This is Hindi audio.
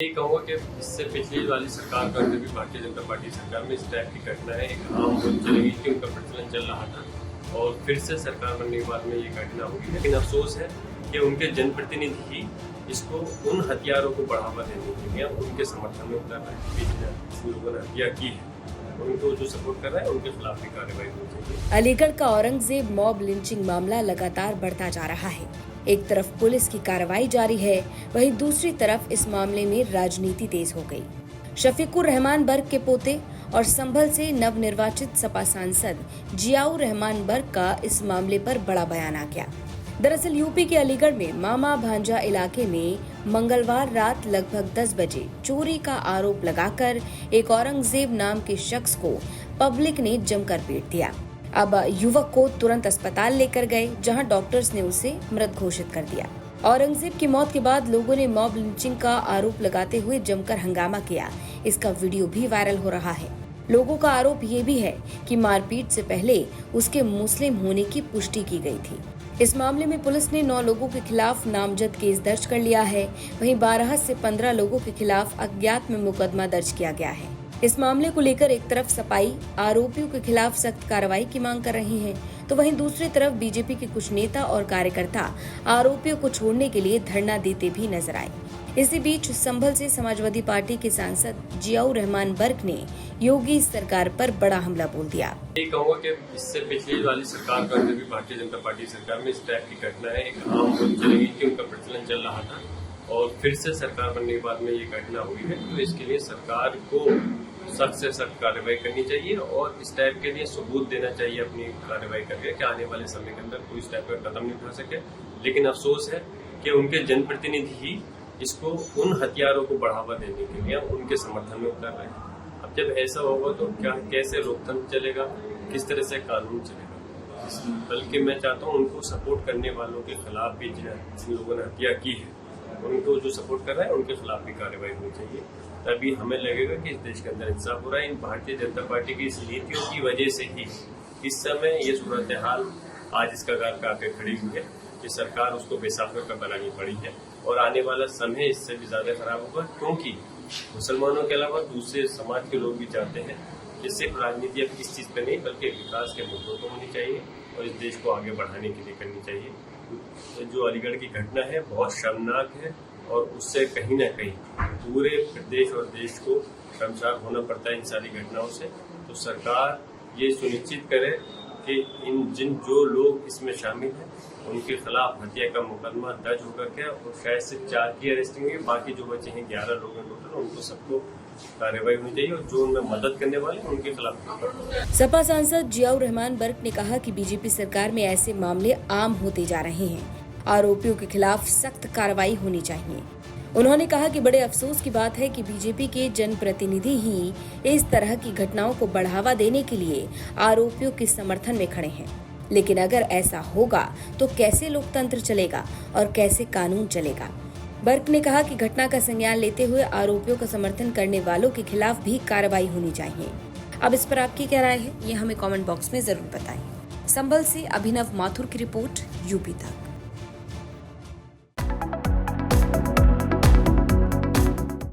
यही कहूँगा कि इससे पिछली वाली सरकार का अंदर भी भारतीय जनता पार्टी सरकार में इस टाइप की घटना है एक आम बोल चलेगी कि उनका प्रचलन चल रहा था और फिर से सरकार बनने के बाद में ये घटना हुई। लेकिन अफसोस है कि उनके जनप्रतिनिधि ही इसको उन हथियारों को बढ़ावा देने के लिए उनके समर्थन में उतर रहे हैं। जिन लोगों ने हत्या की है उनको जो सपोर्ट कर रहा है उनके खिलाफ भी कार्रवाई होनी चाहिए। अलीगढ़ का औरंगजेब मॉब लिंचिंग मामला लगातार बढ़ता जा रहा है। एक तरफ पुलिस की कार्रवाई जारी है, वहीं दूसरी तरफ इस मामले में राजनीति तेज हो गई। शफीकुर रहमान बर्क के पोते और संभल से नवनिर्वाचित सपा सांसद जियाउर रहमान बर्क का इस मामले पर बड़ा बयान आ गया। दरअसल यूपी के अलीगढ़ में मामा भांजा इलाके में मंगलवार रात लगभग 10 बजे चोरी का आरोप लगाकर एक औरंगजेब नाम के शख्स को पब्लिक ने जमकर पीट दिया। अब युवक को तुरंत अस्पताल लेकर गए, जहां डॉक्टर्स ने उसे मृत घोषित कर दिया। औरंगजेब की मौत के बाद लोगों ने मॉब लिंचिंग का आरोप लगाते हुए जमकर हंगामा किया। इसका वीडियो भी वायरल हो रहा है। लोगों का आरोप ये भी है कि मारपीट से पहले उसके मुस्लिम होने की पुष्टि की गई थी। इस मामले में पुलिस ने 9 लोगों के खिलाफ नामजद केस दर्ज कर लिया है। वहीं 12 से 15 लोगों के खिलाफ अज्ञात में मुकदमा दर्ज किया गया है। इस मामले को लेकर एक तरफ सपाई आरोपियों के खिलाफ सख्त कार्रवाई की मांग कर रही हैं, तो वहीं दूसरी तरफ बीजेपी के कुछ नेता और कार्यकर्ता आरोपियों को छोड़ने के लिए धरना देते भी नजर आए। इसी बीच संभल से समाजवादी पार्टी के सांसद जियाउर रहमान बर्क ने योगी सरकार पर बड़ा हमला बोल दिया। यही कहूँगा कि इससे पिछली वाली सरकार का अंदर भी भारतीय जनता पार्टी सरकार में इस टाइप की घटना है एक आम बोल चलेगी कि उनका प्रचलन चल रहा था और फिर से सरकार बनने के बाद में ये घटना हुई है। तो इसके लिए सरकार को सख्त से सख्त कार्रवाई करनी चाहिए और इस टाइप के लिए सबूत देना चाहिए अपनी कार्रवाई करके कि आने वाले समय के अंदर कोई इस टाइप का कदम नहीं उठा सके। लेकिन अफसोस है कि उनके जनप्रतिनिधि ही इसको उन हथियारों को बढ़ावा देने के लिए उनके समर्थन में उतर रहे हैं। अब जब ऐसा होगा तो क्या कैसे लोकतंत्र चलेगा, किस तरह से कानून चलेगा। बल्कि मैं चाहता हूँ उनको सपोर्ट करने वालों के खिलाफ भी जिन लोगों ने हत्या की है उनको जो सपोर्ट कर रहा है उनके खिलाफ भी कार्रवाई होनी चाहिए। तभी हमें लगेगा कि इस देश के अंदर इंसाफ हो रहा है। इन भारतीय जनता पार्टी की इस नीतियों की वजह से ही इस समय ये सूरत हाल आज इसका गार आके खड़ी हुई है कि सरकार उसको बेसाखा कर बनानी पड़ी है और आने वाला समय इससे भी ज्यादा खराब होगा, क्योंकि मुसलमानों के अलावा दूसरे समाज के लोग भी चाहते हैं कि सिर्फ राजनीति अब इस चीज पे नहीं बल्कि विकास के मुद्दों पर होनी चाहिए और इस देश को आगे बढ़ाने के लिए करनी चाहिए। तो जो अलीगढ़ की घटना है बहुत शर्मनाक है और उससे कहीं ना कहीं पूरे प्रदेश और देश को शर्मसार होना पड़ता है इन सारी घटनाओं से। तो सरकार ये सुनिश्चित करे कि जो लोग इसमें शामिल हैं उनके खिलाफ हत्या का मुकदमा दर्ज होकर के और शायद से 4 की अरेस्टिंग हुई, बाकी जो बचे हैं 11 लोग हैं टोटल, उनको सबको कार्रवाई होनी चाहिए और जो उनमें मदद करने वाले उनके खिलाफ। सपा सांसद जियाउर रहमान बर्क ने कहा कि बीजेपी सरकार में ऐसे मामले आम होते जा रहे हैं। आरोपियों के खिलाफ सख्त कार्रवाई होनी चाहिए। उन्होंने कहा कि बड़े अफसोस की बात है कि बीजेपी के जनप्रतिनिधि ही इस तरह की घटनाओं को बढ़ावा देने के लिए आरोपियों के समर्थन में खड़े हैं। लेकिन अगर ऐसा होगा तो कैसे लोकतंत्र चलेगा और कैसे कानून चलेगा। बर्क ने कहा कि घटना का संज्ञान लेते हुए आरोपियों का समर्थन करने वालों के खिलाफ भी कार्रवाई होनी चाहिए। अब इस पर आपकी क्या राय है, ये हमें कमेंट बॉक्स में जरूर बताएं। संभल से अभिनव माथुर की रिपोर्ट, यूपी तक।